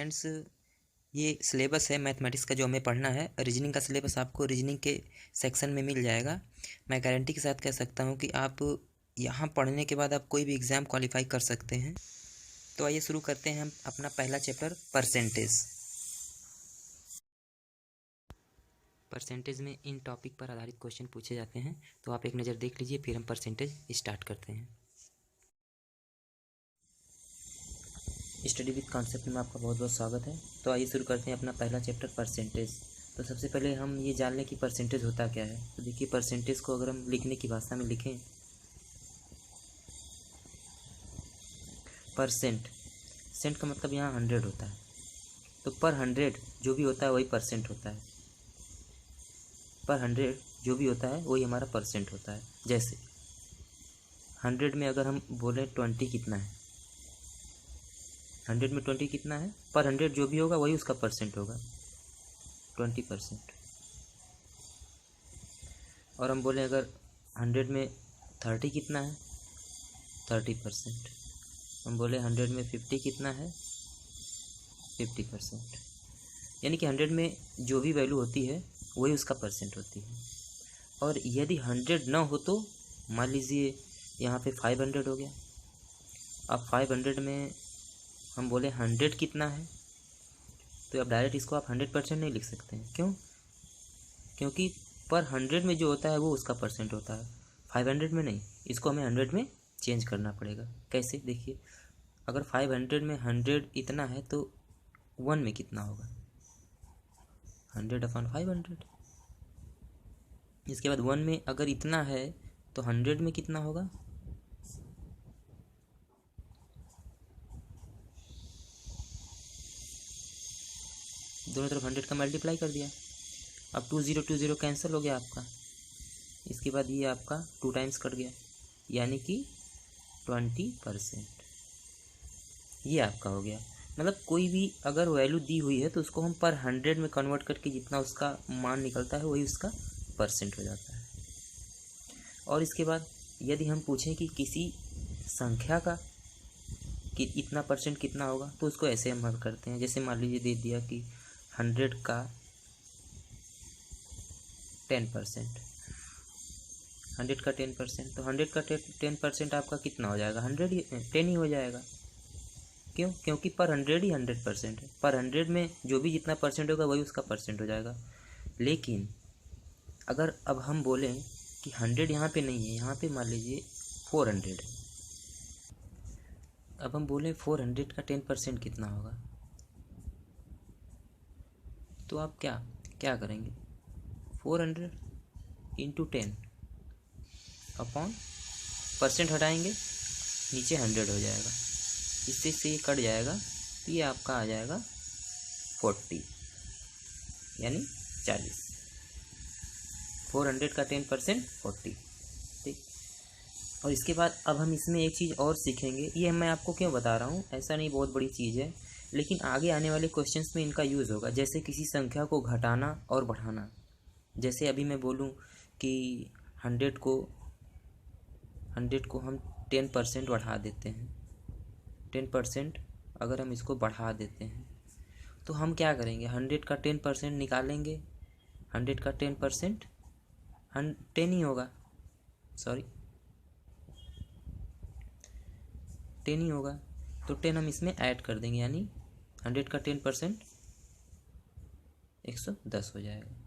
Friends, ये syllabus है mathematics का जो हमें पढ़ना है। रीजनिंग का सिलेबस आपको रीजनिंग के सेक्शन में मिल जाएगा। मैं गारंटी के साथ कह सकता हूँ कि आप यहाँ पढ़ने के बाद आप कोई भी एग्ज़ाम क्वालिफाई कर सकते हैं। तो आइए शुरू करते हैं हम अपना पहला चैप्टर परसेंटेज में इन टॉपिक पर आधारित क्वेश्चन पूछे जाते हैं। तो आप एक नज़र देख लीजिए, फिर हम परसेंटेज स्टार्ट करते हैं। स्टडी विद कॉन्सेप्ट में आपका बहुत बहुत स्वागत है। तो आइए शुरू करते हैं अपना पहला चैप्टर परसेंटेज। तो सबसे पहले हम ये जान लें कि परसेंटेज होता क्या है। तो देखिए, परसेंटेज को अगर हम लिखने की भाषा में लिखें, सेंट का मतलब यहाँ 100 होता है। तो पर 100 जो भी होता है वही परसेंट होता है। पर 100 जो भी होता है वही हमारा परसेंट होता है। जैसे 100 में अगर हम बोलें 20 कितना है, 100 में 20 कितना है, पर 100 जो भी होगा वही उसका परसेंट होगा, 20%। और हम बोलें अगर 100 में 30 कितना है, 30%। हम बोले 100 में 50 कितना है, 50%। यानी कि 100 में जो भी वैल्यू होती है वही उसका परसेंट होती है। और यदि 100 ना हो तो मान लीजिए यहाँ पे 500 हो गया। अब 500 में हम बोले 100 कितना है, तो अब डायरेक्ट इसको आप 100% नहीं लिख सकते हैं। क्यों? क्योंकि पर 100 में जो होता है वो उसका परसेंट होता है, 500 में नहीं। इसको हमें 100 में चेंज करना पड़ेगा। कैसे? देखिए, अगर 500 में 100 इतना है तो 1 में कितना होगा, 100/500। इसके बाद 1 में अगर इतना है तो 100 में कितना होगा, दोनों तरफ 100 का मल्टीप्लाई कर दिया। अब 20 कैंसिल हो गया आपका। इसके बाद ये आपका 2 टाइम्स कट गया, यानी कि 20%। ये आपका हो गया। मतलब कोई भी अगर वैल्यू दी हुई है तो उसको हम पर 100 में कन्वर्ट करके जितना उसका मान निकलता है वही उसका परसेंट हो जाता है। और इसके बाद यदि हम पूछें कि किसी संख्या का कि इतना परसेंट कितना होगा, तो उसको ऐसे हम हल करते हैं। जैसे मान लीजिए दे दिया कि 100 का 10%, 100 का 10%, तो 100 का 10% आपका कितना हो जाएगा, 10 ही हो जाएगा। क्यों? क्योंकि पर 100 ही 100% है। पर 100 में जो भी जितना परसेंट होगा वही उसका परसेंट हो जाएगा। लेकिन अगर अब हम बोलें कि 100 यहाँ पे नहीं है, यहाँ पे मान लीजिए 400 है। अब हम बोलें 400 का 10% कितना होगा, तो आप क्या क्या करेंगे, 400 इंटू 10 अपॉन परसेंट हटाएंगे, नीचे 100 हो जाएगा। इससे से ये कट जाएगा तो ये आपका आ जाएगा 40, यानी 40। 400 का 10% 40। ठीक। और इसके बाद अब हम इसमें एक चीज़ और सीखेंगे। ये मैं आपको क्यों बता रहा हूँ, ऐसा नहीं बहुत बड़ी चीज़ है, लेकिन आगे आने वाले क्वेश्चंस में इनका यूज़ होगा। जैसे किसी संख्या को घटाना और बढ़ाना। जैसे अभी मैं बोलूँ कि 100 को हम 10% बढ़ा देते हैं, 10% अगर हम इसको बढ़ा देते हैं तो हम क्या करेंगे, 100 का 10% निकालेंगे। 100 का 10% 10 ही होगा, सॉरी 10 ही होगा। तो 10 हम इसमें ऐड कर देंगे, यानी 100 का 10% 110 हो जाएगा।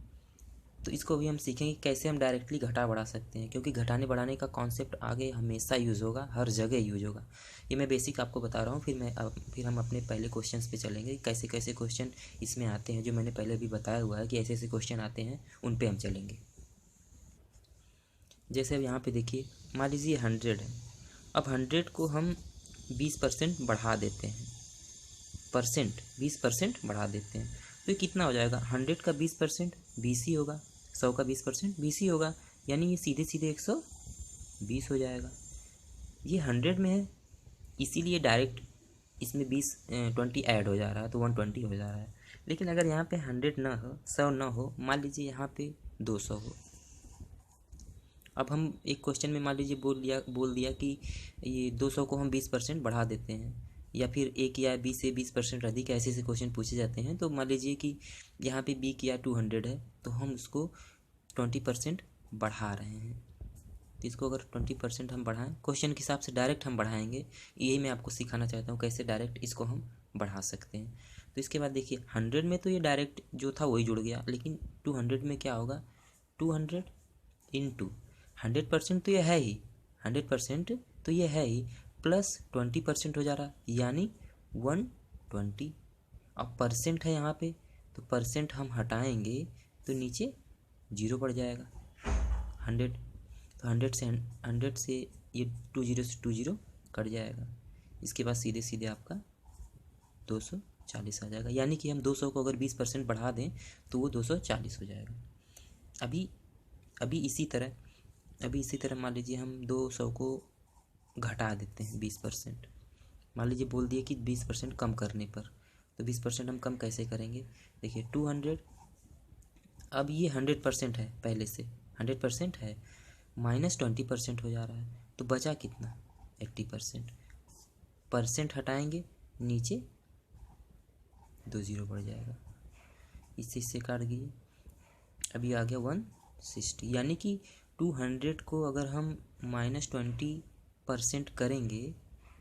तो इसको भी हम सीखेंगे कैसे हम डायरेक्टली घटा बढ़ा सकते हैं, क्योंकि घटाने बढ़ाने का कॉन्सेप्ट आगे हमेशा यूज़ होगा, हर जगह यूज होगा। ये मैं बेसिक आपको बता रहा हूँ। फिर हम अपने पहले क्वेश्चंस पे चलेंगे, कैसे कैसे क्वेश्चन इसमें आते हैं। जो मैंने पहले भी बताया हुआ है कि ऐसे ऐसे क्वेश्चन आते हैं, उन पे हम चलेंगे। जैसे अब यहाँ पे देखिए, मान लीजिए 100 है। अब 100 को हम 20% बढ़ा देते हैं, 20% बढ़ा देते हैं, तो ये कितना हो जाएगा, 100 का 20% 20 ही होगा, 100 का 20% 20 ही होगा, यानी ये सीधे सीधे 120 हो जाएगा। ये 100 में है, इसीलिए डायरेक्ट इसमें 20 ऐड हो जा रहा है, तो 120 हो जा रहा है। लेकिन अगर यहाँ पे 100 ना हो, 100 ना हो, मान लीजिए यहाँ पे 200 हो। अब हम एक क्वेश्चन में मान लीजिए बोल दिया कि ये 200 को हम 20% बढ़ा देते हैं, या फिर ए की आय बी से 20% अधिक है, ऐसे ऐसे क्वेश्चन पूछे जाते हैं। तो मान लीजिए कि यहाँ पे बी की आय 200 है, तो हम उसको 20% बढ़ा रहे हैं। तो इसको अगर 20% हम बढ़ाएं, क्वेश्चन के हिसाब से डायरेक्ट हम बढ़ाएंगे, यही मैं आपको सिखाना चाहता हूँ कैसे डायरेक्ट इसको हम बढ़ा सकते हैं। तो इसके बाद देखिए 100 में तो ये डायरेक्ट जो था वही जुड़ गया, लेकिन 200 में क्या होगा, 200 इंटू 100% तो ये है ही, 100% तो ये है ही, प्लस 20% हो जा रहा, यानी 120। अब परसेंट है यहाँ पे, तो परसेंट हम हटाएंगे तो नीचे 0 पड़ जाएगा। 100, तो 100 से ये 20 से 20 कट जाएगा। इसके बाद सीधे सीधे आपका 240 आ जाएगा, यानी कि हम 200 को अगर 20% बढ़ा दें तो वो 240 हो जाएगा। अभी इसी तरह मान लीजिए हम 200 को घटा देते हैं 20%। मान लीजिए बोल दिए कि 20% कम करने पर, तो 20% हम कम कैसे करेंगे, देखिए 200, अब ये 100% है, पहले से 100% है, माइनस 20% हो जा रहा है, तो बचा कितना, 80%। परसेंट हटाएंगे नीचे 20 बढ़ जाएगा, इससे काट गई। अभी आ गया 160, यानी कि 200 को अगर हम माइनस 20% करेंगे,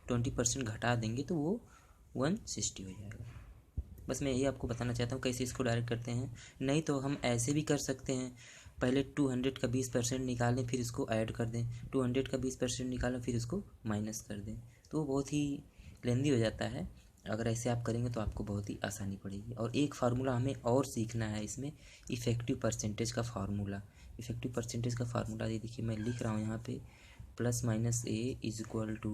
20% घटा देंगे तो वो 160 हो जाएगा। बस मैं यही आपको बताना चाहता हूँ कैसे इसको डायरेक्ट करते हैं। नहीं तो हम ऐसे भी कर सकते हैं, पहले 200 का 20% निकालें, फिर इसको ऐड कर दें, 200 का 20% निकालें, फिर इसको माइनस कर दें, तो वो बहुत ही लेंदी हो जाता है। अगर ऐसे आप करेंगे तो आपको बहुत ही आसानी पड़ेगी। और एक फार्मूला हमें और सीखना है इसमें, इफ़ेक्टिव परसेंटेज का फार्मूला। इफ़ेक्टिव परसेंटेज का फार्मूला ये देखिए मैं लिख रहा हूँ यहाँ पे, plus minus a is equal to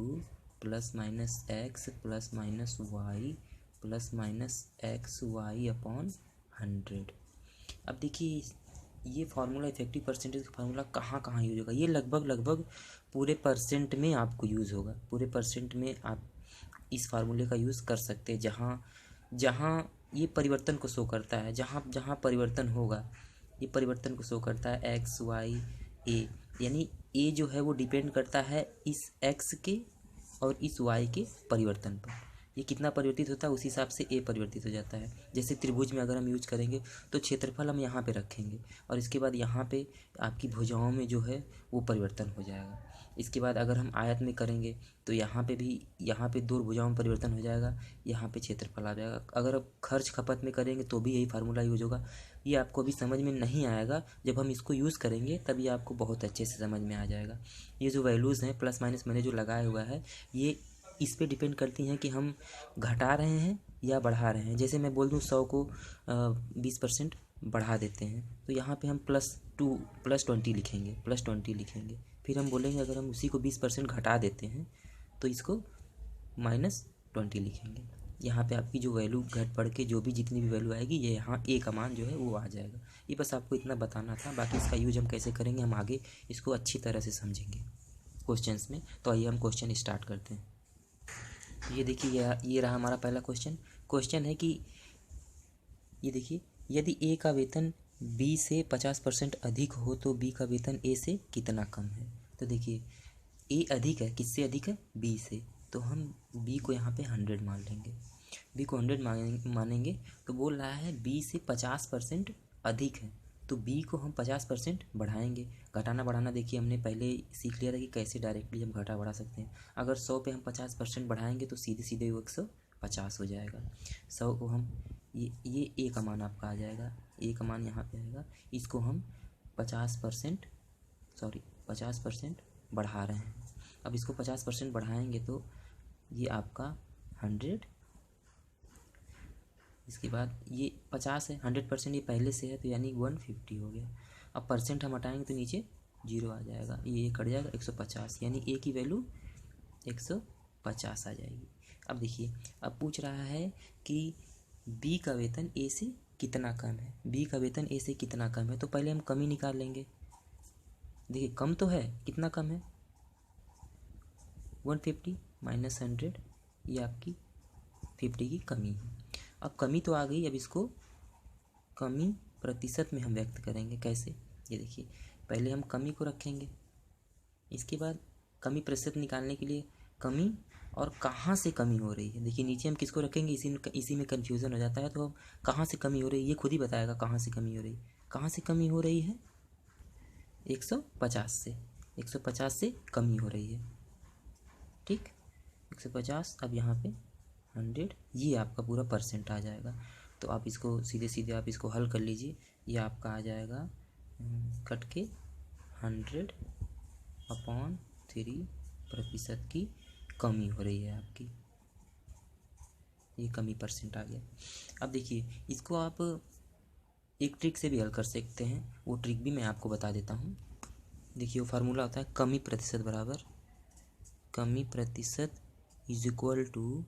plus minus x plus minus y plus minus x y upon 100। अब देखिए ये फार्मूला, इफेक्टिव परसेंटेज का फार्मूला कहाँ कहाँ यूज होगा, ये लगभग पूरे परसेंट में आपको यूज़ होगा। पूरे परसेंट में आप इस फार्मूले का यूज़ कर सकते हैं, जहाँ जहाँ ये परिवर्तन को शो करता है, जहाँ जहाँ परिवर्तन होगा ये परिवर्तन को शो करता है, एक्स वाई ए, यानी ए जो है वो डिपेंड करता है इस एक्स के और इस वाई के परिवर्तन पर। ये कितना परिवर्तित होता है उस हिसाब से ए परिवर्तित हो जाता है। जैसे त्रिभुज में अगर हम यूज करेंगे तो क्षेत्रफल हम यहाँ पे रखेंगे, और इसके बाद यहाँ पे आपकी भुजाओं में जो है वो परिवर्तन हो जाएगा। इसके बाद अगर हम आयत में करेंगे तो यहाँ पे भी, यहाँ पे दो भुजाओं में परिवर्तन हो जाएगा, यहाँ पे क्षेत्रफल आ जाएगा। अगर अब खर्च खपत में करेंगे तो भी यही फार्मूला यूज होगा। ये आपको अभी समझ में नहीं आएगा, जब हम इसको यूज़ करेंगे तब ये आपको बहुत अच्छे से समझ में आ जाएगा। ये जो वैल्यूज़ हैं प्लस माइनस मैंने जो लगाया हुआ है, ये इस पे डिपेंड करती हैं कि हम घटा रहे हैं या बढ़ा रहे हैं। जैसे मैं बोल दूँ 100 को 20% बढ़ा देते हैं, तो यहाँ पे हम +20 लिखेंगे, +20 लिखेंगे। फिर हम बोलेंगे अगर हम उसी को 20% घटा देते हैं तो इसको -20 लिखेंगे। यहाँ पे आपकी जो वैल्यू घट पड़ के जो भी जितनी भी वैल्यू आएगी, ये यहाँ ए का मान जो है वो आ जाएगा। ये बस आपको इतना बताना था, बाकी इसका यूज हम कैसे करेंगे हम आगे इसको अच्छी तरह से समझेंगे क्वेश्चंस में। तो आइए हम क्वेश्चन स्टार्ट करते हैं। ये देखिए ये रहा हमारा पहला क्वेश्चन है कि ये देखिए, यदि ए का वेतन बी से 50% अधिक हो तो बी का वेतन ए से कितना कम है। तो देखिए ए अधिक है, किससे अधिक है, बी से, तो हम बी को यहाँ पे 100 मान लेंगे। बी को 100 मानेंगे तो बोल रहा है बी से 50% अधिक है, तो बी को हम 50% बढ़ाएंगे। घटाना बढ़ाना देखिए हमने पहले सीख लिया था कि कैसे डायरेक्टली हम घटा बढ़ा सकते हैं। अगर 100 पे हम 50% बढ़ाएंगे तो सीधे सीधे वो 150 हो जाएगा। 100 को हम ये ए का मान आपका आ जाएगा, ए का मान यहाँ पे आएगा। इसको हम 50% बढ़ा रहे हैं। अब इसको 50% बढ़ाएंगे तो ये आपका 100, इसके बाद ये 50 है, 100% ये पहले से है तो यानी 150 हो गया। अब परसेंट हम हटाएंगे तो नीचे 0 आ जाएगा, ये कट जाएगा, 150, यानी ए की वैल्यू 150 आ जाएगी। अब देखिए अब पूछ रहा है कि बी का वेतन ए से कितना कम है। बी का वेतन ए से कितना कम है, तो पहले हम कमी निकाल लेंगे। देखिए कम तो है, कितना कम है, 150 माइनस 100, ये आपकी 50 की कमी है। अब कमी तो आ गई, अब इसको कमी प्रतिशत में हम व्यक्त करेंगे। कैसे, ये देखिए पहले हम कमी को रखेंगे, इसके बाद कमी प्रतिशत निकालने के लिए कमी और कहाँ से कमी हो रही है। देखिए नीचे हम किसको रखेंगे, इसी में कन्फ्यूज़न हो जाता है। तो हम कहाँ से कमी हो रही है ये खुद ही बताएगा कहाँ से कमी हो रही है। कहाँ से कमी हो रही है, 150 से, 150 से कमी हो रही है। ठीक, 150, अब यहाँ पे 100, ये आपका पूरा परसेंट आ जाएगा। तो आप इसको सीधे सीधे आप इसको हल कर लीजिए, ये आपका आ जाएगा कट के 100/3% की कमी हो रही है आपकी, ये कमी परसेंट आ गया। अब देखिए इसको आप एक ट्रिक से भी हल कर सकते हैं, वो ट्रिक भी मैं आपको बता देता हूँ। देखिए वो फार्मूला होता है कमी प्रतिशत बराबर कमी प्रतिशत is equal to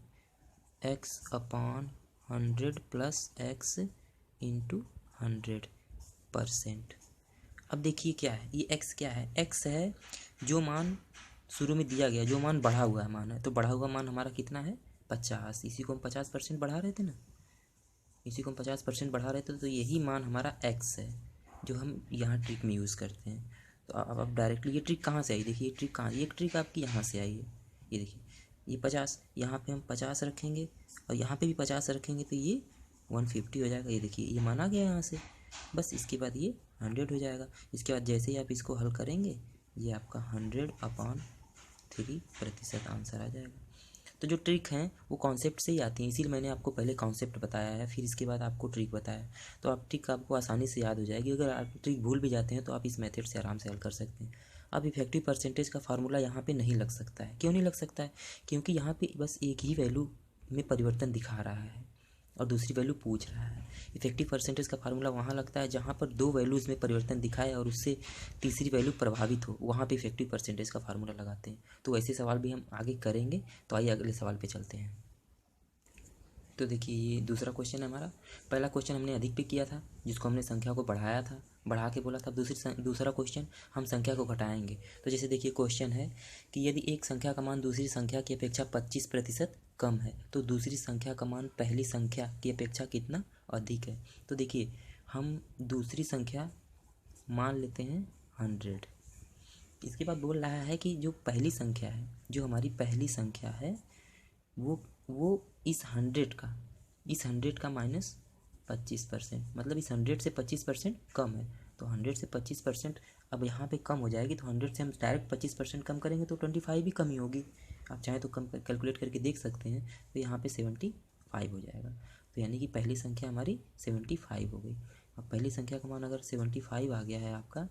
x/100 plus x into 100%। अब देखिए क्या है ये x, क्या है x है जो मान शुरू में दिया गया, जो मान बढ़ा हुआ मान है। तो बढ़ा हुआ मान हमारा कितना है, 50। इसी को हम 50% बढ़ा रहे थे ना, इसी को हम 50% बढ़ा रहे थे। तो यही मान हमारा x है जो हम यहाँ ट्रिक में यूज़ करते हैं। तो अब डायरेक्टली ये ट्रिक कहाँ से आई, देखिए ये ट्रिक कहाँ, ये ट्रिक आपकी यहाँ से आई है। ये देखिए ये 50, यहाँ पे हम 50 रखेंगे और यहाँ पे भी 50 रखेंगे तो ये 150 हो जाएगा। ये देखिए ये मान आ गया यहाँ से, बस इसके बाद ये 100 हो जाएगा। इसके बाद जैसे ही आप इसको हल करेंगे ये आपका 100/3% आंसर आ जाएगा। तो जो ट्रिक हैं वो कॉन्सेप्ट से ही आती हैं, इसीलिए मैंने आपको पहले कॉन्सेप्ट बताया है, फिर इसके बाद आपको ट्रिक बताया। तो आप ट्रिक आपको आसानी से याद हो जाएगी। अगर आप ट्रिक भूल भी जाते हैं तो आप इस मेथड से आराम से हल कर सकते हैं। अब इफेक्टिव परसेंटेज का फार्मूला यहाँ पे नहीं लग सकता है। क्यों नहीं लग सकता है, क्योंकि यहाँ पे बस एक ही वैल्यू में परिवर्तन दिखा रहा है और दूसरी वैल्यू पूछ रहा है। इफेक्टिव परसेंटेज का फार्मूला वहाँ लगता है जहाँ पर दो वैल्यूज़ में परिवर्तन दिखाए और उससे तीसरी वैल्यू प्रभावित हो, वहाँ पे इफेक्टिव परसेंटेज का फार्मूला लगाते हैं। तो ऐसे सवाल भी हम आगे करेंगे। तो आइए अगले सवाल पे चलते हैं। तो देखिए ये दूसरा क्वेश्चन है हमारा। पहला क्वेश्चन हमने अधिक पे किया था जिसको हमने संख्या को बढ़ाया था, बढ़ा के बोला था। दूसरा क्वेश्चन हम संख्या को घटाएंगे। तो जैसे देखिए क्वेश्चन है कि यदि एक संख्या का मान दूसरी संख्या की अपेक्षा 25% कम है तो दूसरी संख्या का मान पहली संख्या की अपेक्षा कितना अधिक है। तो देखिए हम दूसरी संख्या मान लेते हैं 100। इसके बाद बोल रहा है कि जो पहली संख्या है, जो हमारी पहली संख्या है वो इस 100 का माइनस 25%, मतलब इस 100 से 25% कम है। तो 100 से 25% अब यहाँ पे कम हो जाएगी। तो 100 से हम डायरेक्ट 25% कम करेंगे तो 25 भी कमी होगी। आप चाहें तो कम कैलकुलेट करके देख सकते हैं। तो यहाँ पे 75 हो जाएगा। तो यानी कि पहली संख्या हमारी 75 हो गई। अब पहली संख्या का मान अगर 75 आ गया है आपका,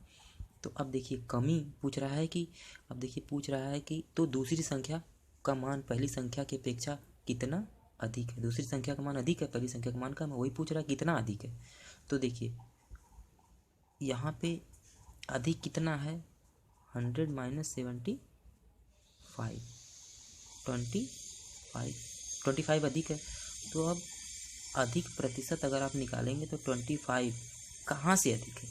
तो अब देखिए कमी पूछ रहा है कि, अब देखिए पूछ रहा है कि तो दूसरी संख्या का मान पहली संख्या की अपेक्षा कितना अधिक है। दूसरी संख्या का मान अधिक है, पहली संख्या का मान कम है, वही पूछ रहा है कितना अधिक है। तो देखिए यहाँ पे अधिक कितना है, 100 माइनस 75, 25 अधिक है। तो अब अधिक प्रतिशत अगर आप निकालेंगे तो 25 कहाँ से अधिक है।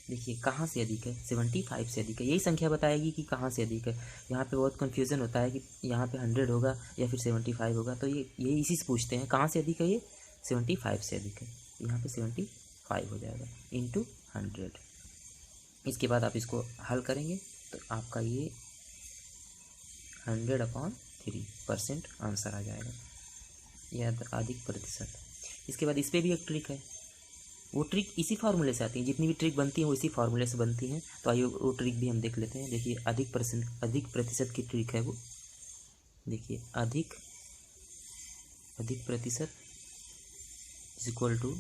देखिए कहाँ से अधिक है, 75 से अधिक है। यही संख्या बताएगी कि कहाँ से अधिक है। यहाँ पे बहुत कन्फ्यूज़न होता है कि यहाँ पे 100 होगा या फिर 75 होगा। तो ये इसी से पूछते हैं कहाँ से अधिक है, ये 75 से अधिक है। यहाँ पे 75 हो जाएगा इंटू 100। इसके बाद आप इसको हल करेंगे तो आपका ये 100/3% आंसर आ जाएगा, यह अधिक प्रतिशत। इसके बाद इस पर भी एक ट्रिक है, वो ट्रिक इसी फार्मूले से आती है। जितनी भी ट्रिक बनती है वो इसी फार्मूले से बनती हैं। तो आइए वो ट्रिक भी हम देख लेते हैं। देखिए अधिक प्रतिशत की ट्रिक है वो। देखिए अधिक प्रतिशत is equal to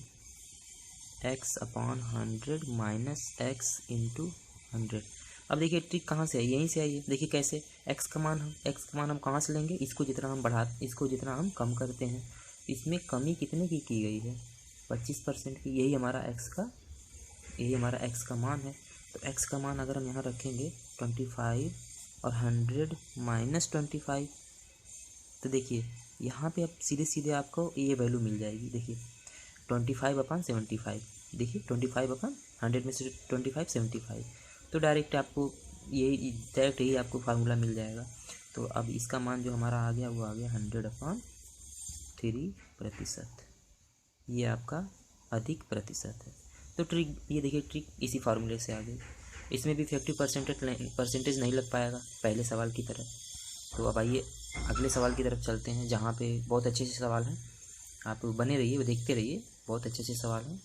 x/100 minus x into 100। अब देखिए ट्रिक कहाँ से आई, यहीं से आई है। देखिए कैसे, x का मान हम कहाँ से लेंगे, इसको जितना हम कम करते हैं, इसमें कमी कितने की गई है, 25% की। यही हमारा x का मान है। तो x का मान अगर हम यहाँ रखेंगे 25 और 100 माइनस 25, तो देखिए यहाँ पे अब सीधे सीधे आपको ये वैल्यू मिल जाएगी। देखिए 25/75, देखिए 25/100 में से 25 75। तो डायरेक्ट यही आपको फार्मूला मिल जाएगा। तो अब इसका मान जो हमारा आ गया वो आ गया 100/3%। ये आपका अधिक प्रतिशत है। तो ट्रिक ये देखिए, ट्रिक इसी फार्मूले से आ गई। इसमें भी इफेक्टिव परसेंटेज नहीं लग पाएगा पहले सवाल की तरह। तो अब आइए अगले सवाल की तरफ चलते हैं, जहाँ पे बहुत अच्छे अच्छे सवाल हैं। आप बने रहिए, देखते रहिए, बहुत अच्छे अच्छे सवाल हैं।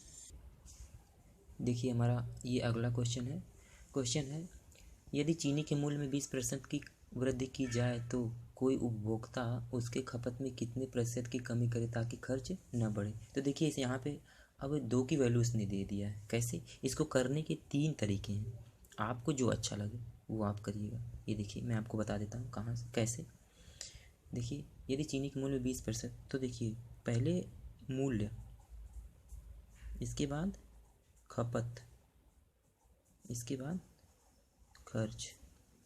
देखिए हमारा ये अगला क्वेश्चन है, यदि चीनी के मूल्य में 20% की वृद्धि की जाए तो कोई उपभोक्ता उसके खपत में कितने प्रतिशत की कमी करे ताकि खर्च न बढ़े। तो देखिए इस यहाँ पे अब 2 की वैल्यू इसने दे दिया है। कैसे? इसको करने के 3 तरीके हैं, आपको जो अच्छा लगे वो आप करिएगा। ये देखिए मैं आपको बता देता हूँ कहाँ से कैसे। देखिए यदि चीनी के मूल्य में 20%, तो देखिए पहले मूल्य, इसके बाद खपत, इसके बाद खर्च।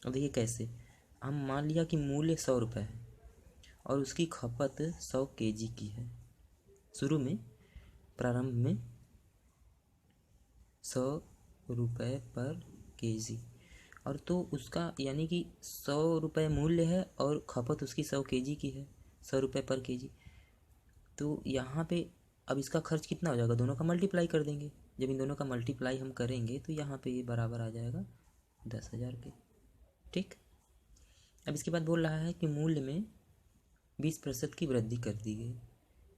अब देखिए कैसे, हम मान लिया कि मूल्य 100 रुपये है और उसकी खपत 100 केजी की है। शुरू में, प्रारंभ में 100 रुपये पर केजी, और तो उसका यानी कि 100 रुपये मूल्य है और खपत उसकी 100 केजी की है, 100 रुपये पर केजी। तो यहाँ पे अब इसका खर्च कितना हो जाएगा, दोनों का मल्टीप्लाई कर देंगे। जब इन दोनों का मल्टीप्लाई हम करेंगे तो यहाँ पे ये बराबर आ जाएगा 10,000 के। ठीक। अब इसके बाद बोल रहा है कि मूल्य में 20% की वृद्धि कर दी गई।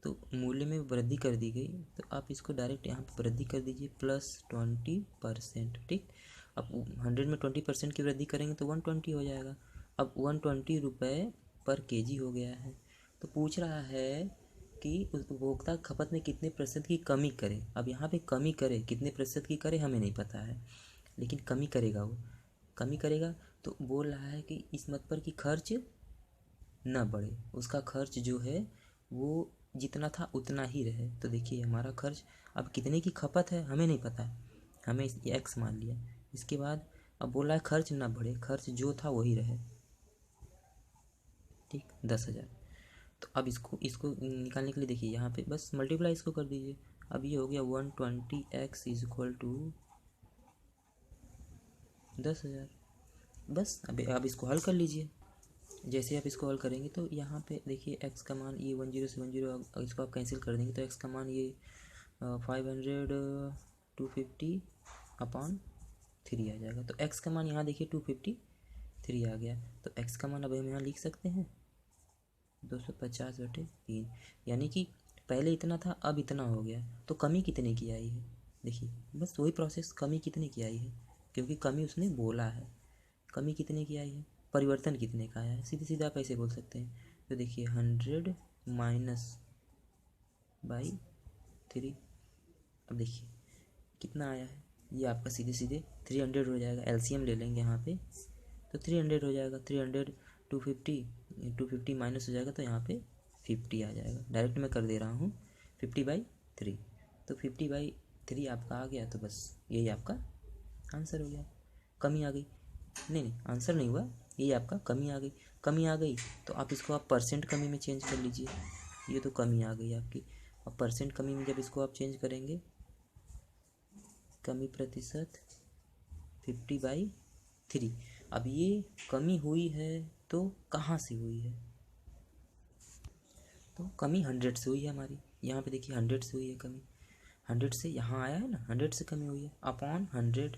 तो मूल्य में वृद्धि कर दी गई तो आप इसको डायरेक्ट यहाँ पर वृद्धि कर दीजिए +20%। ठीक। अब 100 में 20% की वृद्धि करेंगे तो 120 हो जाएगा। अब 120 रुपये पर केजी हो गया है। तो पूछ रहा है कि उपभोक्ता खपत में कितने प्रतिशत की कमी करे। अब यहाँ पे कमी करे, कितने प्रतिशत की करे हमें नहीं पता है, लेकिन कमी करेगा, वो कमी करेगा। तो बोल रहा है कि इस मत पर कि खर्च न बढ़े, उसका खर्च जो है वो जितना था उतना ही रहे। तो देखिए हमारा खर्च अब कितने की खपत है हमें नहीं पता है, हमें एक्स मान लिया। इसके बाद अब बोल रहा है खर्च ना बढ़े, खर्च जो था वही रहे। ठीक, 10,000। तो अब इसको निकालने के लिए देखिए यहाँ पे बस मल्टीप्लाई इसको कर दीजिए। अब ये हो गया 120x इज इक्वल टू 10,000। बस अब इसको हल कर लीजिए। जैसे आप इसको हल करेंगे तो यहाँ पे देखिए x का मान ये 10 से 10, इसको आप कैंसिल कर देंगे तो x का मान ये 500 250 अपॉन 3 आ जाएगा। तो x का मान यहाँ देखिए 253 आ गया। तो x का मान अब हम यहाँ लिख सकते हैं 250/3, यानी कि पहले इतना था अब इतना हो गया। तो कमी कितने की आई है, देखिए बस वही प्रोसेस, कमी कितने की आई है, क्योंकि कमी उसने बोला है। कमी कितने की आई है, परिवर्तन कितने का आया है, सीधे सीधे आप ऐसे बोल सकते हैं। तो देखिए 100 -/3। अब देखिए कितना आया है, ये आपका सीधे सीधे 300 हो जाएगा। एलसीएम ले लेंगे यहाँ पे तो 300 हो जाएगा। 300 250 माइनस हो जाएगा तो यहाँ पे 50 आ जाएगा। डायरेक्ट मैं कर दे रहा हूँ 50/3। तो 50/3 आपका आ गया। तो बस यही आपका आंसर हो गया। कमी आ गई, नहीं आंसर नहीं हुआ, ये आपका कमी आ गई। कमी आ गई तो आप इसको आप परसेंट कमी में चेंज कर लीजिए। ये तो कमी आ गई आपकी। अब परसेंट कमी में जब इसको आप चेंज करेंगे, कमी प्रतिशत 50/3। अब ये कमी हुई है तो कहाँ से हुई है, तो कमी 100 से हुई है हमारी। यहाँ पे देखिए 100 से हुई है कमी, 100 से यहाँ आया है ना, 100 से कमी हुई है अपॉन 100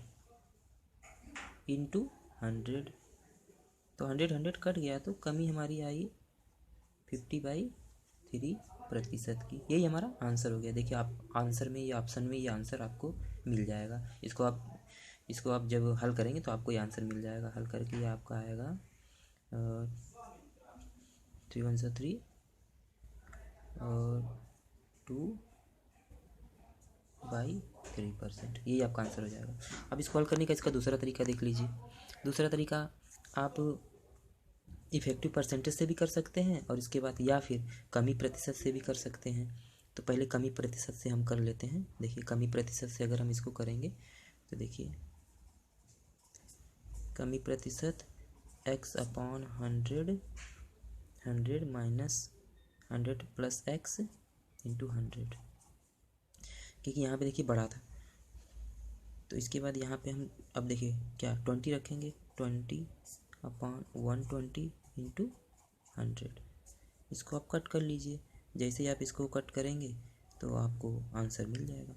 इंटू 100। तो 100 कट गया तो कमी हमारी आई 50/3% की। यही हमारा आंसर हो गया। देखिए आप आंसर में, ये ऑप्शन में ये आंसर आपको मिल जाएगा। इसको आप जब हल करेंगे तो आपको ये आंसर मिल जाएगा। हल करके ये आपका आएगा 3 1 3 और 2/3%, यही आपका आंसर हो जाएगा। अब इसको हल करने का इसका दूसरा तरीका देख लीजिए। दूसरा तरीका आप इफेक्टिव परसेंटेज से भी कर सकते हैं और इसके बाद या फिर कमी प्रतिशत से भी कर सकते हैं। तो पहले कमी प्रतिशत से हम कर लेते हैं। देखिए कमी प्रतिशत से अगर हम इसको करेंगे तो देखिए कमी प्रतिशत x/100 100 minus 100 plus x into 100, क्योंकि यहाँ पे देखिए बड़ा था। तो इसके बाद यहाँ पे हम अब देखिए क्या 20 रखेंगे, 20/120 इंटू 100। इसको आप कट कर लीजिए। जैसे ही आप इसको कट करेंगे तो आपको आंसर मिल जाएगा।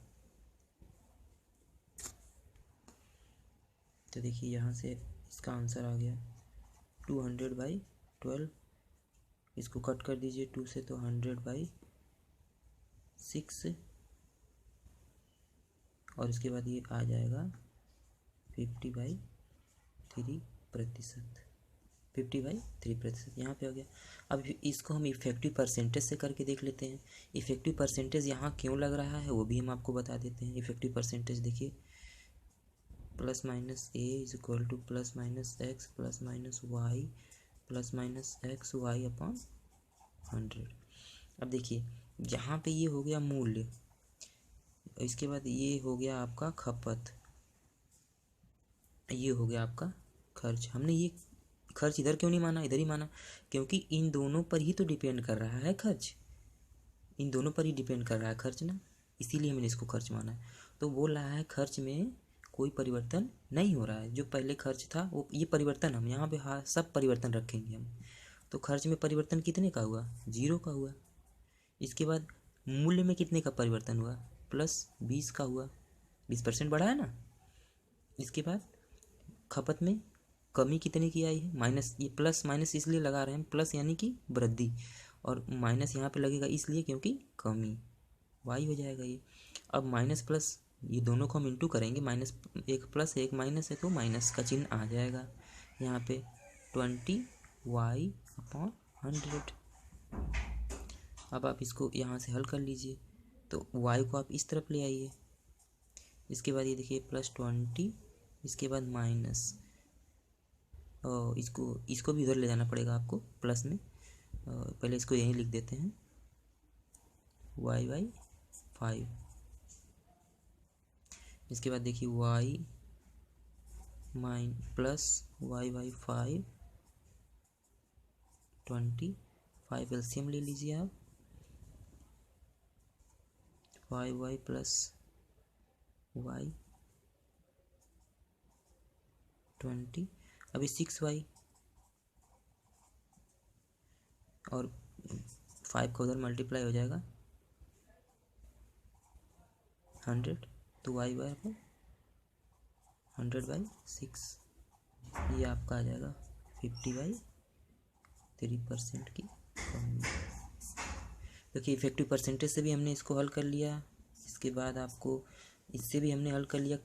तो देखिए यहाँ से इसका आंसर आ गया 200/12 इसको कट कर दीजिए 2 से, तो 100/6, और इसके बाद ये आ जाएगा 50/3%, 50/3%, यहाँ पे हो गया। अब इसको हम इफेक्टिव परसेंटेज से करके देख लेते हैं। इफेक्टिव परसेंटेज यहाँ क्यों लग रहा है वो भी हम आपको बता देते हैं। इफेक्टिव परसेंटेज देखिए, +- a is equal to +- x +- y +- x/y/100। अब देखिए यहाँ पे ये हो गया मूल्य, इसके बाद ये हो गया आपका खपत, ये हो गया आपका खर्च। हमने ये खर्च इधर क्यों नहीं माना, इधर ही माना, क्योंकि इन दोनों पर ही तो डिपेंड कर रहा है खर्च, इन दोनों पर ही डिपेंड कर रहा है खर्च ना, इसीलिए हमने इसको खर्च माना है। तो बोल रहा है खर्च में कोई परिवर्तन नहीं हो रहा है, जो पहले खर्च था वो, ये परिवर्तन हम यहाँ पे हाँ सब परिवर्तन रखेंगे हम। तो खर्च में परिवर्तन कितने का हुआ, 0 का हुआ। इसके बाद मूल्य में कितने का परिवर्तन हुआ, +20 का हुआ, 20% बढ़ा है ना। इसके बाद खपत में कमी कितने की आई है, माइनस, ये प्लस माइनस इसलिए लगा रहे हैं, प्लस यानी कि वृद्धि, और माइनस यहाँ पे लगेगा इसलिए क्योंकि कमी, वाई हो जाएगा ये। अब माइनस प्लस ये दोनों को हम इंटू करेंगे, माइनस एक प्लस एक माइनस है तो माइनस का चिन्ह आ जाएगा यहाँ पे, 20y/100। अब आप इसको यहाँ से हल कर लीजिए, तो y को आप इस तरफ ले आइए, इसके बाद ये देखिए +20, इसके बाद माइनस, इसको भी उधर ले जाना पड़ेगा आपको प्लस में, पहले इसको यहीं लिख देते हैं y/5। इसके बाद देखिए y +y/5, 25 एलसीएम ले लीजिए आप, 5y + y 20, अभी 6y और 5 का उधर मल्टीप्लाई हो जाएगा 100, तो y/100/6, ये आपका आ जाएगा 50/3% की कमी। देखिए इफेक्टिव परसेंटेज से भी हमने इसको हल कर लिया, इसके बाद आपको इससे भी हमने हल कर लिया,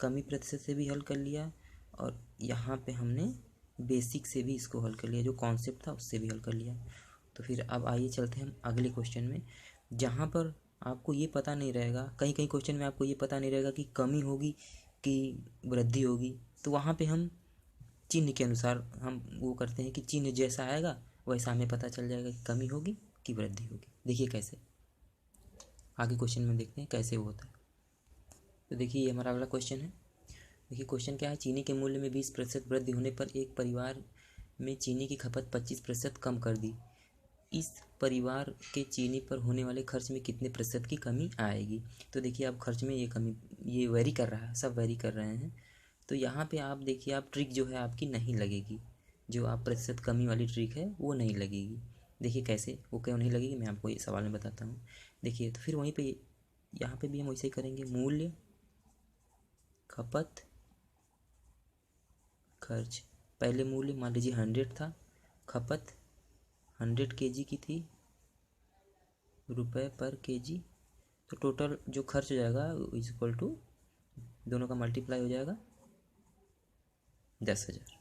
कमी प्रतिशत से भी हल कर लिया, और यहाँ पे हमने बेसिक से भी इसको हल कर लिया, जो कॉन्सेप्ट था उससे भी हल कर लिया। तो फिर अब आइए चलते हैं हम अगले क्वेश्चन में, जहाँ पर आपको ये पता नहीं रहेगा, कहीं कहीं क्वेश्चन में आपको ये पता नहीं रहेगा कि कमी होगी कि वृद्धि होगी, तो वहाँ पे हम चिन्ह के अनुसार हम वो करते हैं कि चिन्ह जैसा आएगा वैसा हमें पता चल जाएगा कि कमी होगी कि वृद्धि होगी। देखिए कैसे, आगे क्वेश्चन में देखते हैं कैसे वो होता है। तो देखिए ये हमारा अगला क्वेश्चन है। देखिए क्वेश्चन क्या है, चीनी के मूल्य में 20% वृद्धि होने पर एक परिवार में चीनी की खपत 25% कम कर दी। इस परिवार के चीनी पर होने वाले खर्च में कितने प्रतिशत की कमी आएगी। तो देखिए अब खर्च में ये कमी, ये वेरी कर रहा है, सब वेरी कर रहे हैं। तो यहाँ पे आप देखिए, आप ट्रिक जो है आपकी नहीं लगेगी, जो आप प्रतिशत कमी वाली ट्रिक है वो नहीं लगेगी। देखिए कैसे, वो क्यों नहीं लगेगी मैं आपको ये सवाल में बताता हूँ। देखिए तो फिर वहीं पे यहाँ पे भी हम वैसे ही करेंगे, मूल्य, खपत, खर्च। पहले मूल्य मान लीजिए 100 था, खपत 100 kg की थी, रुपए पर kg, तो टोटल जो खर्च हो जाएगा इज इक्वल टू, दोनों का मल्टीप्लाई हो जाएगा 10,000।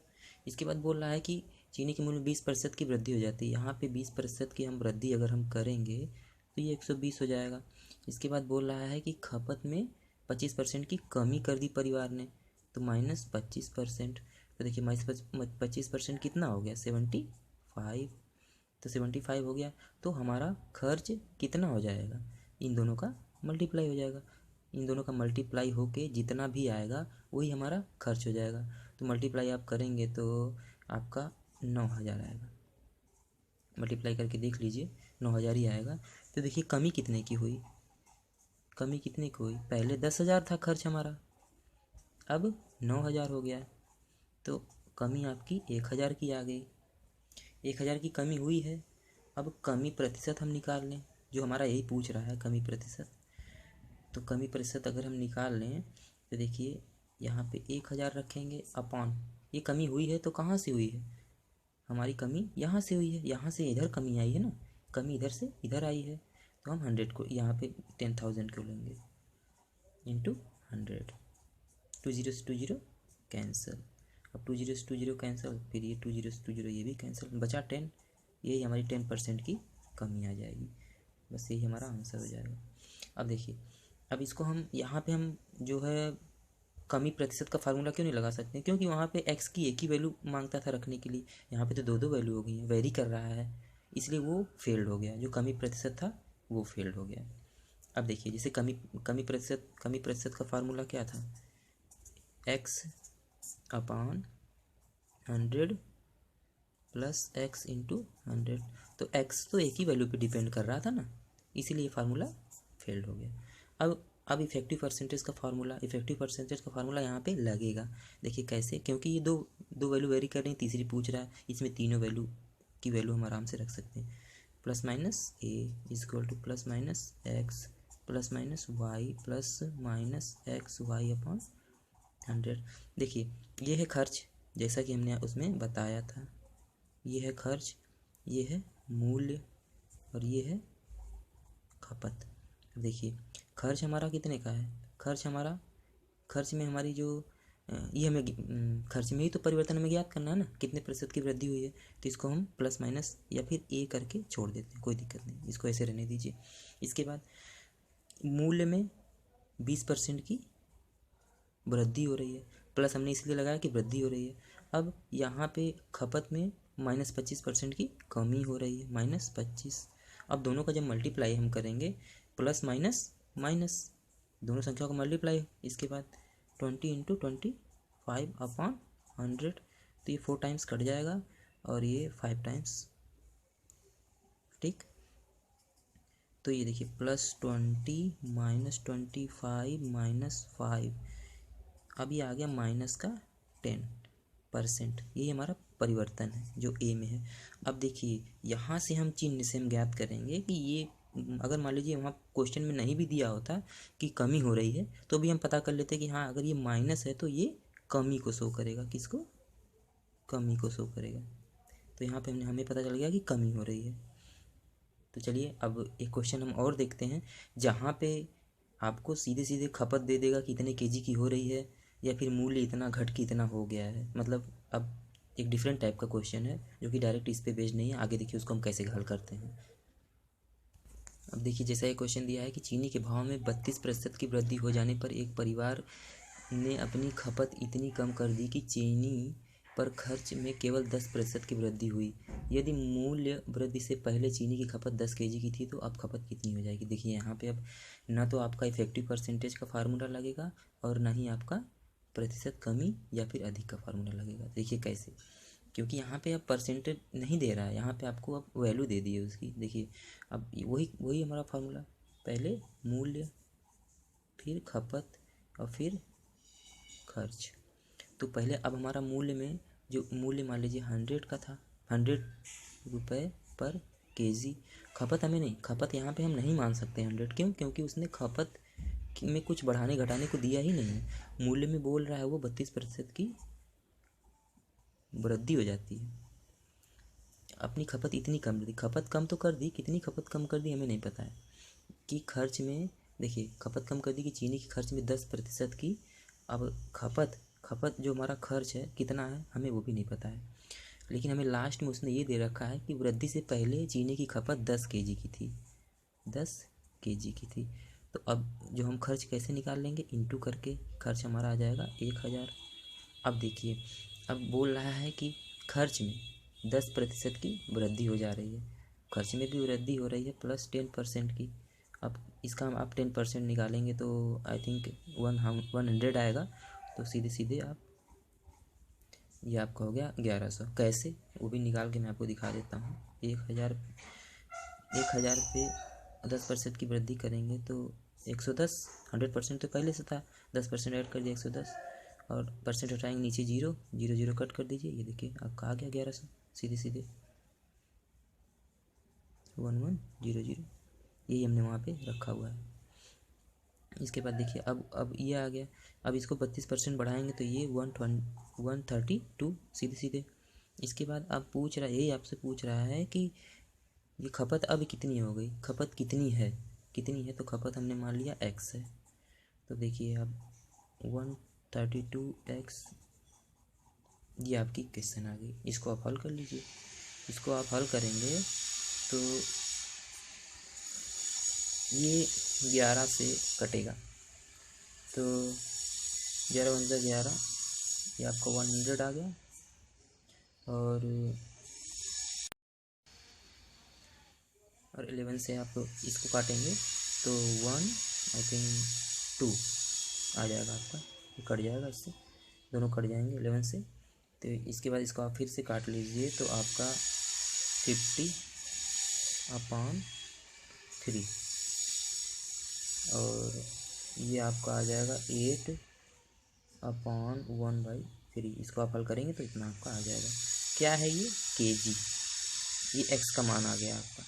इसके बाद बोल रहा है कि चीनी के मूल्य में 20% की वृद्धि हो जाती है। यहाँ पे 20% की हम वृद्धि अगर हम करेंगे तो ये 120 हो जाएगा। इसके बाद बोल रहा है कि खपत में 25% की कमी कर दी परिवार ने, तो -25%। तो देखिए -25% कितना हो गया, 75, तो 75 हो गया। तो हमारा खर्च कितना हो जाएगा, इन दोनों का मल्टीप्लाई हो जाएगा, इन दोनों का मल्टीप्लाई होके जितना भी आएगा वही हमारा खर्च हो जाएगा। तो मल्टीप्लाई आप करेंगे तो आपका 9,000 आएगा, मल्टीप्लाई करके देख लीजिए 9,000 ही आएगा। तो देखिए कमी कितने की हुई, कमी कितने की हुई, पहले 10,000 था खर्च हमारा, अब 9,000 हो गया, तो कमी आपकी 1,000 की आ गई। 1,000 की कमी हुई है। अब कमी प्रतिशत हम निकाल लें, जो हमारा यही पूछ रहा है कमी प्रतिशत। तो कमी प्रतिशत अगर हम निकाल लें तो देखिए यहाँ पे 1,000 रखेंगे अपॉन, ये कमी हुई है तो कहाँ से हुई है, हमारी कमी यहाँ से हुई है, यहाँ से इधर कमी आई है ना, कमी इधर से इधर आई है, तो हम 100 को यहाँ पे 10,000 को लेंगे इंटू 100। 2 0 से 2 0 कैंसिल, अब 2 0 से 2 0 कैंसिल, फिर ये 2 0 से 2 0 ये भी कैंसिल, बचा 10, यही हमारी 10% की कमी आ जाएगी। बस यही हमारा आंसर हो जाएगा। अब देखिए, अब इसको हम यहाँ पे हम जो है कमी प्रतिशत का फार्मूला क्यों नहीं लगा सकते, क्योंकि वहाँ पे x की एक ही वैल्यू मांगता था रखने के लिए, यहाँ पे तो दो दो वैल्यू हो गई है, वेरी कर रहा है, इसलिए वो फेल्ड हो गया, जो कमी प्रतिशत था वो फेल्ड हो गया। अब देखिए, जैसे कमी प्रतिशत का फार्मूला क्या था, x अपान 100 प्लस x इंटू 100, तो x तो एक ही वैल्यू पे डिपेंड कर रहा था ना, इसीलिए ये फार्मूला फेल्ड हो गया। अब इफेक्टिव परसेंटेज का फार्मूला यहाँ पे लगेगा। देखिए कैसे, क्योंकि ये दो वैल्यू वेरी कर रही हैं, तीसरी पूछ रहा है, इसमें तीनों वैल्यू की वैल्यू हम आराम से रख सकते हैं। Plus minus a is equal to plus minus x plus minus y plus minus x y upon 100। देखिए ये है खर्च, जैसा कि हमने उसमें बताया था, ये है खर्च, ये है मूल्य और ये है खपत। देखिए खर्च हमारा कितने का है, खर्च में हमारी जो ये हमें खर्च में ही तो परिवर्तन हमें ज्ञात करना है ना, कितने प्रतिशत की वृद्धि हुई है, तो इसको हम प्लस माइनस या फिर ए करके छोड़ देते हैं, कोई दिक्कत नहीं, इसको ऐसे रहने दीजिए। इसके बाद मूल्य में 20% की वृद्धि हो रही है, प्लस हमने इसलिए लगाया कि वृद्धि हो रही है। अब यहाँ पे खपत में -25% की कमी हो रही है, -25। अब दोनों का जब मल्टीप्लाई हम करेंगे, प्लस माइनस माइनस, दोनों संख्याओं का मल्टीप्लाई, इसके बाद 20 इंटू 25 अपॉन 100, तो ये 4 टाइम्स कट जाएगा और ये 5 टाइम्स, ठीक। तो ये देखिए +20 -25 -5, अब ये आ गया माइनस का 10%, ये हमारा परिवर्तन है जो ए में है। अब देखिए यहाँ से हम चिन्ह से हम ज्ञात करेंगे कि ये, अगर मान लीजिए वहाँ क्वेश्चन में नहीं भी दिया होता कि कमी हो रही है, तो भी हम पता कर लेते कि हाँ अगर ये माइनस है तो ये कमी को शो करेगा, किसको, कमी को शो करेगा। तो यहाँ पे हमें पता चल गया कि कमी हो रही है। तो चलिए अब एक क्वेश्चन हम और देखते हैं, जहाँ पे आपको सीधे सीधे खपत दे देगा कि इतने केजी की हो रही है, या फिर मूल्य इतना घट के इतना हो गया है। मतलब अब एक डिफरेंट टाइप का क्वेश्चन है जो कि डायरेक्ट इस पे बेस्ड नहीं है। आगे देखिए उसको हम कैसे हल करते हैं। अब देखिए जैसा ये क्वेश्चन दिया है कि चीनी के भाव में 32% की वृद्धि हो जाने पर एक परिवार ने अपनी खपत इतनी कम कर दी कि चीनी पर खर्च में केवल 10% की वृद्धि हुई। यदि मूल्य वृद्धि से पहले चीनी की खपत 10 केजी की थी तो अब खपत कितनी हो जाएगी। देखिए यहाँ पे अब ना तो आपका इफेक्टिव परसेंटेज का फार्मूला लगेगा और ना ही आपका प्रतिशत कमी या फिर अधिक का फार्मूला लगेगा। देखिए कैसे, क्योंकि यहाँ पे अब परसेंटेज नहीं दे रहा है, यहाँ पे आपको अब वैल्यू दे दी है उसकी। देखिए अब वही हमारा फार्मूला, पहले मूल्य फिर खपत और फिर खर्च। तो पहले अब हमारा मूल्य में जो मूल्य मान लीजिए 100 का था, 100 रुपये पर केजी, खपत हमें नहीं, खपत यहाँ पे हम नहीं मान सकते 100, क्यों, क्योंकि उसने खपत में कुछ बढ़ाने घटाने को दिया ही नहीं है। मूल्य में बोल रहा है वो 32% की वृद्धि हो जाती है। अपनी खपत इतनी कम दी, खपत कम तो कर दी, कितनी खपत कम कर दी हमें नहीं पता है। कि खर्च में देखिए खपत कम कर दी कि चीनी की खर्च में 10% की, अब खपत जो हमारा खर्च है कितना है हमें वो भी नहीं पता है, लेकिन हमें लास्ट में उसने ये दे रखा है कि वृद्धि से पहले चीनी की खपत 10 केजी की थी, 10 केजी की थी। तो अब जो हम खर्च कैसे निकाल लेंगे, इंटू करके खर्च हमारा आ जाएगा 1000। अब देखिए अब बोल रहा है कि खर्च में 10% की वृद्धि हो जा रही है, खर्च में भी वृद्धि हो रही है प्लस 10% की। अब इसका हम आप 10% निकालेंगे तो आई थिंक 100 आएगा, तो सीधे सीधे आप ये आपका हो गया 1100। कैसे वो भी निकाल के मैं आपको दिखा देता हूँ। 1000 पे 10% की वृद्धि करेंगे तो 110, 100% तो पहले से था, 10% ऐड कर दिया 110, और परसेंट हटाएंगे नीचे 0 0 0 कट कर दीजिए, ये देखिए आपका आ गया 1100, सीधे सीधे 1100, यही हमने वहाँ पे रखा हुआ है। इसके बाद देखिए अब ये आ गया, अब इसको 32% बढ़ाएंगे तो ये 132 सीधे सीधे इसके बाद अब पूछ रहा है, यही आपसे पूछ रहा है कि ये खपत अब कितनी हो गई, खपत कितनी है तो खपत हमने मान लिया x है। तो देखिए अब 132x, ये आपकी क्वेश्चन आ गई। इसको आप हल कर लीजिए। इसको आप हल करेंगे तो ये 11 से कटेगा, तो 11 × 11, ये आपका 100 आ गया। और 11 से आप इसको काटेंगे तो 1 आई थिंक 2 आ जाएगा आपका, ये कट जाएगा, इससे दोनों कट जाएंगे 11 से। तो इसके बाद इसको आप फिर से काट लीजिए तो आपका 50/3, और ये आपका आ जाएगा 8/1/3। इसको आप हल करेंगे तो इतना आपका आ जाएगा। क्या है ये? kg। ये x का मान आ गया आपका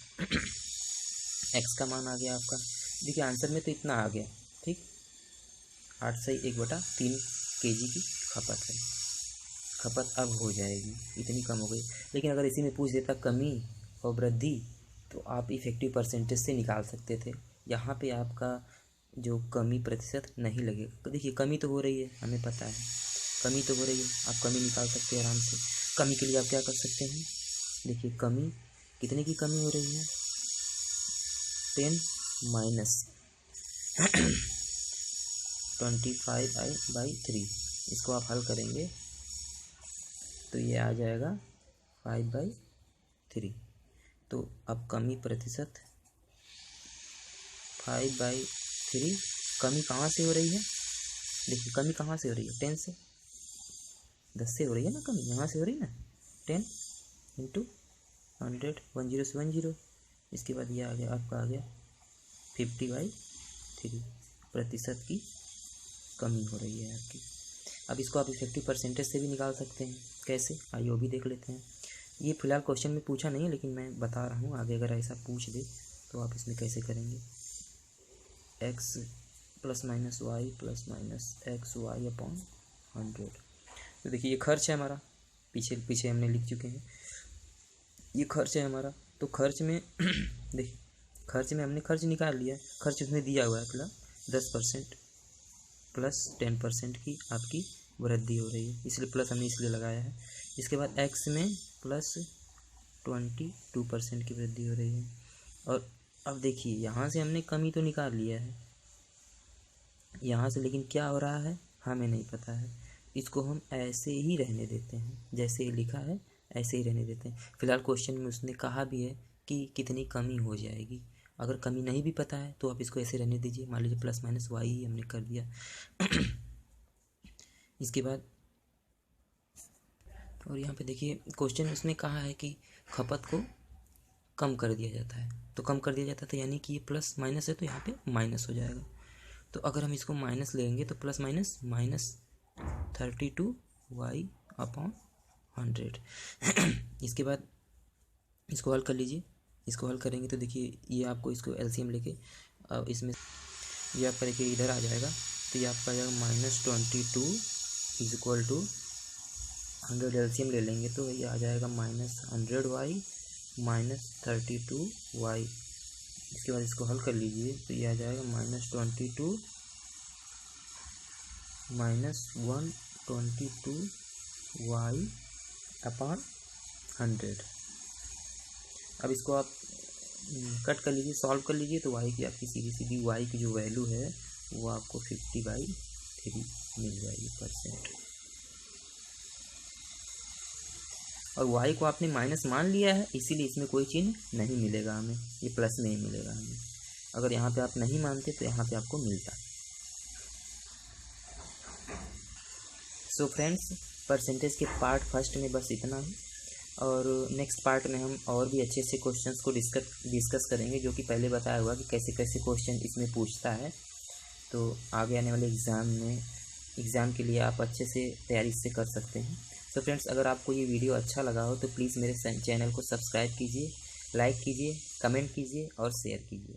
x का मान आ गया आपका। देखिए आंसर में तो इतना आ गया, ठीक, 8/1/3 kg की खपत है। खपत अब हो जाएगी, इतनी कम हो गई। लेकिन अगर इसी में पूछ देता कमी और वृद्धि तो आप इफेक्टिव परसेंटेज से निकाल सकते थे। यहाँ पे आपका जो कमी प्रतिशत नहीं लगेगा। तो देखिए कमी तो हो रही है, हमें पता है कमी तो हो रही है, आप कमी निकाल सकते हैं आराम से। कमी के लिए आप क्या कर सकते हैं? देखिए कमी, कितने की कमी हो रही है? 10 - 25/3। इसको आप हल करेंगे तो ये आ जाएगा 5/3। तो अब कमी प्रतिशत 5/3। कमी कहाँ से हो रही है? देखिए कमी कहाँ से हो रही है? 10 से, 10 से हो रही है ना कमी, यहाँ से हो रही है ना। 10 × 100, 10 से 10। इसके बाद ये आ गया आपका, आ गया 50/3 प्रतिशत की कमी हो रही है आपकी। अब इसको आप इफेक्टिव परसेंटेज से भी निकाल सकते हैं। कैसे? आइए वो भी देख लेते हैं। ये फिलहाल क्वेश्चन में पूछा नहीं है, लेकिन मैं बता रहा हूँ, आगे अगर ऐसा पूछ दे तो आप इसमें कैसे करेंगे। x ± y ± xy/100। तो देखिए ये खर्च है हमारा, पीछे हमने लिख चुके हैं, ये खर्च है हमारा। तो खर्च में देखिए खर्च में हमने खर्च निकाल लिया है। खर्च उसमें दिया हुआ है फिलहाल 10% प्लस 10% की आपकी वृद्धि हो रही है, इसलिए प्लस हमने इसलिए लगाया है। इसके बाद x में प्लस 22% की वृद्धि हो रही है। और अब देखिए यहाँ से हमने कमी तो निकाल लिया है यहाँ से, लेकिन क्या हो रहा है हमें नहीं पता है। इसको हम ऐसे ही रहने देते हैं, जैसे ही लिखा है ऐसे ही रहने देते हैं। फिलहाल क्वेश्चन में उसने कहा भी है कि कितनी कमी हो जाएगी। अगर कमी नहीं भी पता है तो आप इसको ऐसे रहने दीजिए। मान लीजिए ±y ही हमने कर दिया। इसके बाद और यहाँ पे देखिए क्वेश्चन उसने कहा है कि खपत को कम कर दिया जाता है, तो कम कर दिया जाता है यानी कि ये प्लस माइनस है तो यहाँ पे माइनस हो जाएगा। तो अगर हम इसको माइनस लेंगे तो प्लस माइनस -32y/100। इसके बाद इसको हल कर लीजिए। इसको हल करेंगे तो देखिए ये आपको इसको एलसीएम लेके अब इसमें ये आपका देखिए इधर आ जाएगा, तो ये आपका आ जाएगा -22 = 100। एलसीएम ले लेंगे तो ये आ जाएगा -100y -32y। इसके बाद इसको हल कर लीजिए तो ये आ जाएगा -22 -122y/100। अब इसको आप कट कर लीजिए, सॉल्व कर लीजिए तो y की आपकी सीधी y की जो वैल्यू है वो आपको 50/3 मिल जाएगी %। और y को आपने माइनस मान लिया है, इसीलिए इसमें कोई चिन्ह नहीं मिलेगा हमें, ये प्लस में ही मिलेगा हमें। अगर यहाँ पे आप नहीं मानते तो यहाँ पे आपको मिलता। सो फ्रेंड्स, परसेंटेज के पार्ट फर्स्ट में बस इतना ही, और नेक्स्ट पार्ट में हम और भी अच्छे क्वेश्चंस को डिस्कस करेंगे, जो कि पहले बताया हुआ कि कैसे कैसे क्वेश्चन इसमें पूछता है। तो आगे आने वाले एग्ज़ाम के लिए आप अच्छे से तैयारी इससे कर सकते हैं। तो फ्रेंड्स, अगर आपको ये वीडियो अच्छा लगा हो तो प्लीज़ मेरे चैनल को सब्सक्राइब कीजिए, लाइक कीजिए, कमेंट कीजिए और शेयर कीजिए।